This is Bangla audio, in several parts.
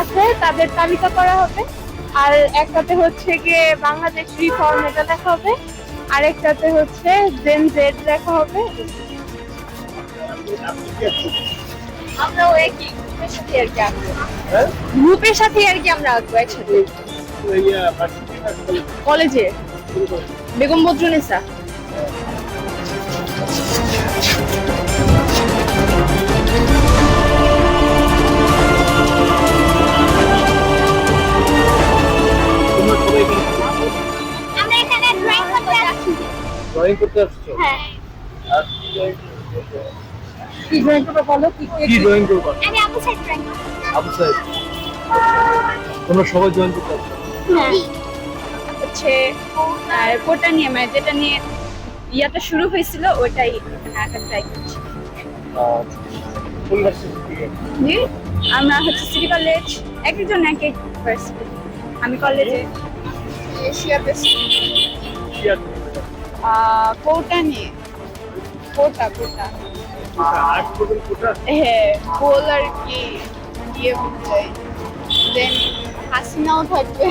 আছে তাদের তালিকা করা হবে, আর একটাতে হচ্ছে গিয়ে বাংলাদেশ রিফর্ম এটা লেখা হবে, আরেকটাতে হচ্ছে জেন জেড লেখা হবে। আমরাও একই গ্রুপের সাথে আর কি আঁকবো, গ্রুপের সাথে আর কি আমরা আঁকবো একসাথে কলেজে বেগম বদরুন্নেসা। আমরা এখানে ড্রয়িং করতে আসছি। ড্রয়িং করতে আসছো? হ্যাঁ। আর কি ড্রয়িং করতে? কি ড্রয়িং করবে বলো? কি ড্রয়িং করবা? আমি আবু সাইদ ড্রয়িং করব। আবু সাইদ। তোমরা সবাই জয়েন করতে আসছো? হ্যাঁ। হচ্ছে কোটা নিয়ে মানে যেটা নিয়ে ইয়াটা শুরু হয়েছিল ওটাই আঁকা ট্রাই করছি। কোন ভার্সিটি থেকে? জি, আমরা হচ্ছে সিটি কলেজ, এক একজন এক এক ভার্সিটি। আমি কলেজে এশিয়া বেস্ট কোটা নিয়ে কোটা আর্ট করবেন কোটা? হ্যাঁ, গোল আর কি ইয়ে বুঝাই, দেন হাসিনাও থাকবে।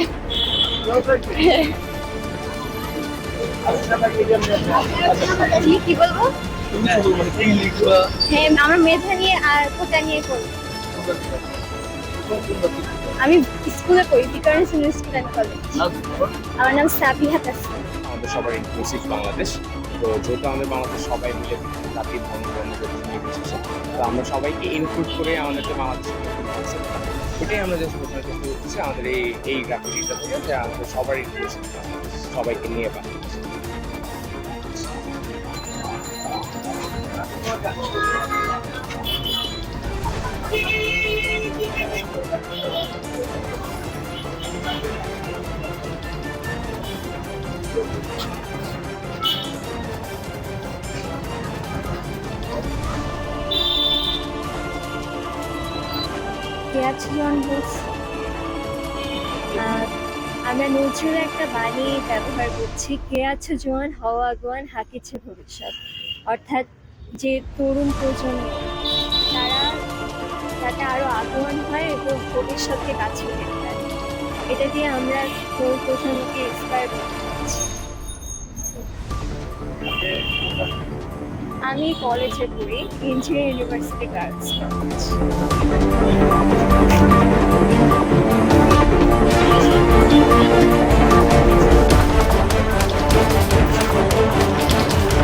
কি বলবো? হ্যাঁ, আমরা মেধা নিয়ে আর কোটা নিয়ে করবো। আমি স্কুলে পড়ি, Viqarunnisa senior school and college. আমার নাম সাবিহা তাসনিম। আমাদের সবার ইনক্লুসিভ বাংলাদেশ, তো যেহেতু আমাদের বাংলাদেশ সবাই মিলে জাতি ধর্ম নির্বিশেষে, তো আমরা সবাইকে ইনক্লুড করে আমাদের যে বাংলাদেশের নতুন কনসেপ্ট, ওটাই আমরা যে প্রথমে চেষ্টা করতেছি আমাদের এই গ্রাফিটিটা থেকে, যে আমাদের সবার ইনক্লুসিভ সবাইকে নিয়ে বাংলাদেশ। কেয়াচজন বলছি। আমরা নজরুল একটা বাণী ব্যবহার করছি, কেয়াছ জোয়ান হওয়া আগুয়ান হাকিছে ভবিষ্যৎ, অর্থাৎ যে তরুণ প্রজন্ম তারা যাতে আরো আগুয়ান হয় এবং ভবিষ্যৎকে কাছে পেতে পারে, এটা দিয়ে আমরা তরুণ প্রজন্মকে ইন্সপায়ার করতে পারছি। আমি কলেজে পড়ি, engineering university girls college.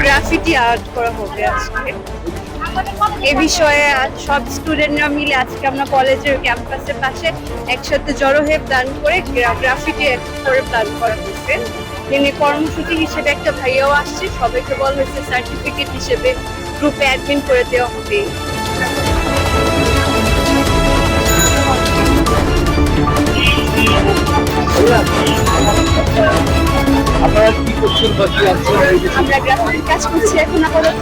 Graffiti art করা হবে আজকে। এ বিষয়ে সব স্টুডেন্টরা মিলে আজকে আমরা কলেজের ক্যাম্পাসের পাশে একসাথে জড়ো হয়ে প্ল্যান করে গ্রাফিটি করে প্ল্যান করা হয়েছে। এমনি কর্মসূচি হিসেবে একটা ভাইয়াও আসছে, সবাইকে বলা হয়েছে সার্টিফিকেট হিসেবে গ্রুপে অ্যাডমিন করে দেওয়া হবে। আপনারা কি করছেন বা কি আছেন? আমরা গ্রাফিক কাজ করছি এখন আপাতত,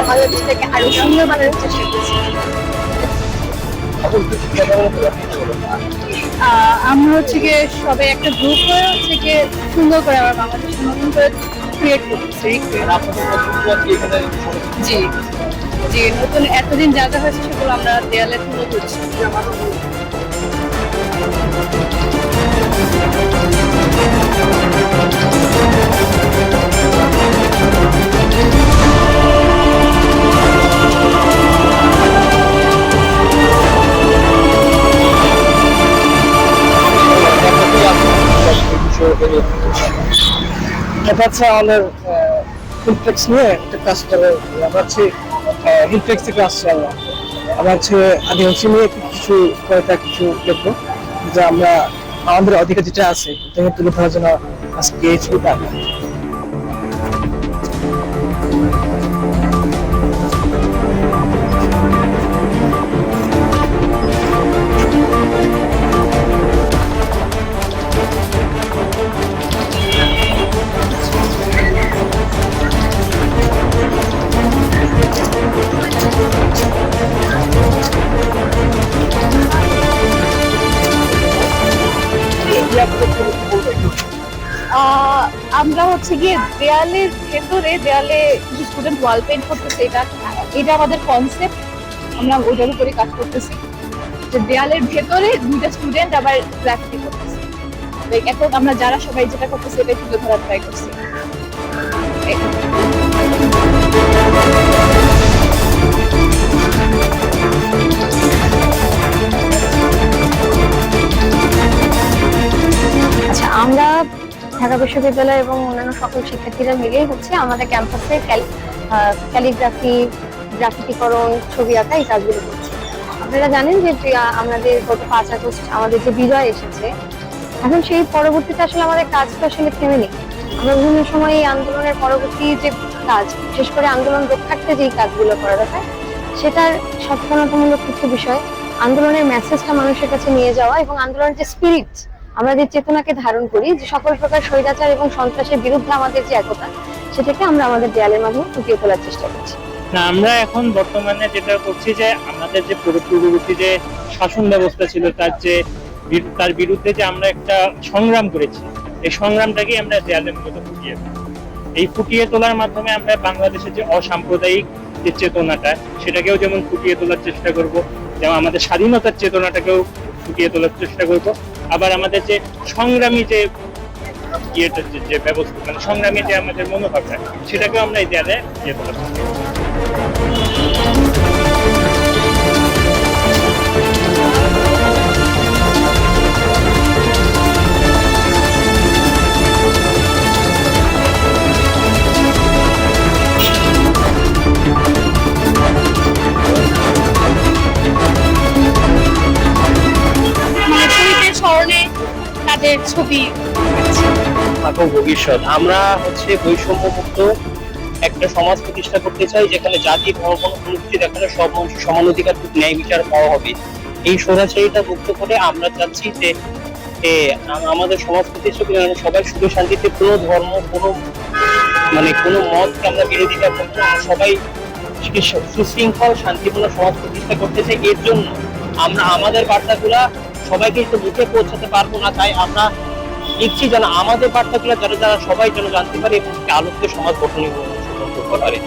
বাংলাদেশটাকে আরো সুন্দর বানানোর চেষ্টা করছি। এখন কিছু কথা বলতে আমরা হচ্ছে গিয়ে সবাই একটা গ্রুপ হয়ে হচ্ছে গিয়ে সুন্দর করে আবার বাংলাদেশ নতুন করে ক্রিয়েট করতেছি। আপনাদের বন্ধুরা কি এখানে জি জি, নতুন এতদিন যা যা হয়েছে সেগুলো আমরা দেয়ালে তুলে ধরছি। এটা হচ্ছে আমাদের ইনফ্লেক্স নিয়ে একটা কাজ করে। আমরা হচ্ছে ইনফ্লেক্স থেকে আসছি। আমরা হচ্ছে আদিবাসী নিয়ে কিছু কয়েকটা কিছু লিখবো, যে আমরা আমাদের অধিকার যেটা আছে এটাকে তুলে ধরার জন্য আজকে এই ছবিটা। আমরা হচ্ছে গিয়ে দেয়ালের ভেতরে দেয়ালে কিছু স্টুডেন্ট ওয়াল পেইন্ট করতেছে, এটা আমাদের কনসেপ্ট, আমরা ওটার উপরে কাজ করতেছি। যে দেয়ালের ভেতরে দুইটা স্টুডেন্ট আবার গ্রাফিটি করতেছে। লাইক এখন আমরা যারা সবাই যেটা করতেছি এটাই তুলে ধরার ট্রাই করছি। আচ্ছা, আমরা ঢাকা বিশ্ববিদ্যালয় এবং অন্যান্য সকল শিক্ষার্থীরা মিলেই হচ্ছে আমাদের ক্যাম্পাসে ক্যালিগ্রাফি, গ্রাফিতিকরণ, ছবি আঁকা এই কাজগুলো করছি। আপনারা জানেন যে আমাদের গত 5 আগস্ট আমাদের যে বিজয় এসেছে, এখন সেই পরবর্তীতে আসলে আমাদের কাজ তো আসলে থেমে নেই। আমরা বিভিন্ন সময় এই আন্দোলনের পরবর্তী যে কাজ, বিশেষ করে আন্দোলন রক্ষার্থে যেই কাজগুলো করা দরকার, সেটার সচেতনতামূলক কিছু বিষয়, আন্দোলনের মেসেজটা মানুষের কাছে নিয়ে যাওয়া এবং আন্দোলনের যে স্পিরিট, আমরা যে চেতনাকে ধারণ করি, যে সকল প্রকার স্বৈরাচার এবং সন্ত্রাসের বিরুদ্ধে আমাদের যে একতা, সেটাকে আমরা আমাদের দেয়ালের মাধ্যমে ফুটিয়ে তোলার চেষ্টা করছি। না, আমরা এখন বর্তমানে যেটা করছি যে আমাদের যে পূর্ববর্তী যে শাসন ব্যবস্থা ছিল তার বিরুদ্ধে যে আমরা একটা সংগ্রাম করেছি, এই সংগ্রামটাকে আমরা দেয়ালের মতো ফুটিয়ে তোলার মাধ্যমে আমরা বাংলাদেশের যে অসাম্প্রদায়িক যে চেতনাটা, সেটাকেও যেমন ফুটিয়ে তোলার চেষ্টা করব, যেমন আমাদের স্বাধীনতার চেতনাটাকেও ফুটিয়ে তোলার চেষ্টা করব, আবার আমাদের যে সংগ্রামী যে যে ব্যবস্থা, মানে সংগ্রামী যে আমাদের মনোভাবটা, সেটাকেও আমরা এই দেয়ালে ফুটিয়ে তোলার চেষ্টা করব। শহীদের স্মরণে তাদের ছবি ভবিষ্যৎ আমরা হচ্ছে বৈষম্যমুক্ত একটা সমাজ প্রতিষ্ঠা করতে চাই, যেখানে জাতি ধর্ম অনুভূতি দেখানো সব মানুষের সমান অধিকার, ন্যায় বিচার পাওয়া হবে। এই স্বৈরাচারিতা মুক্ত করে আমরা চাচ্ছি যে আমাদের সমাজ প্রতিষ্ঠা করে সবাই সুখে শান্তিতে, কোনো ধর্ম কোনো মতকে আমরা বিরোধিতা করবো না, সবাই সুশৃঙ্খল শান্তিপূর্ণ সমাজ প্রতিষ্ঠা করতে চাই। এর জন্য আমরা আমাদের বার্তাগুলা সবাইকে একটু মুখে পৌঁছাতে পারবো না, তাই আমরা দেখছি যেন আমাদের বার্তাগুলো যারা সবাই যেন জানতে পারে এবং আলোচ্য সমাজ গঠনে করতে পারে।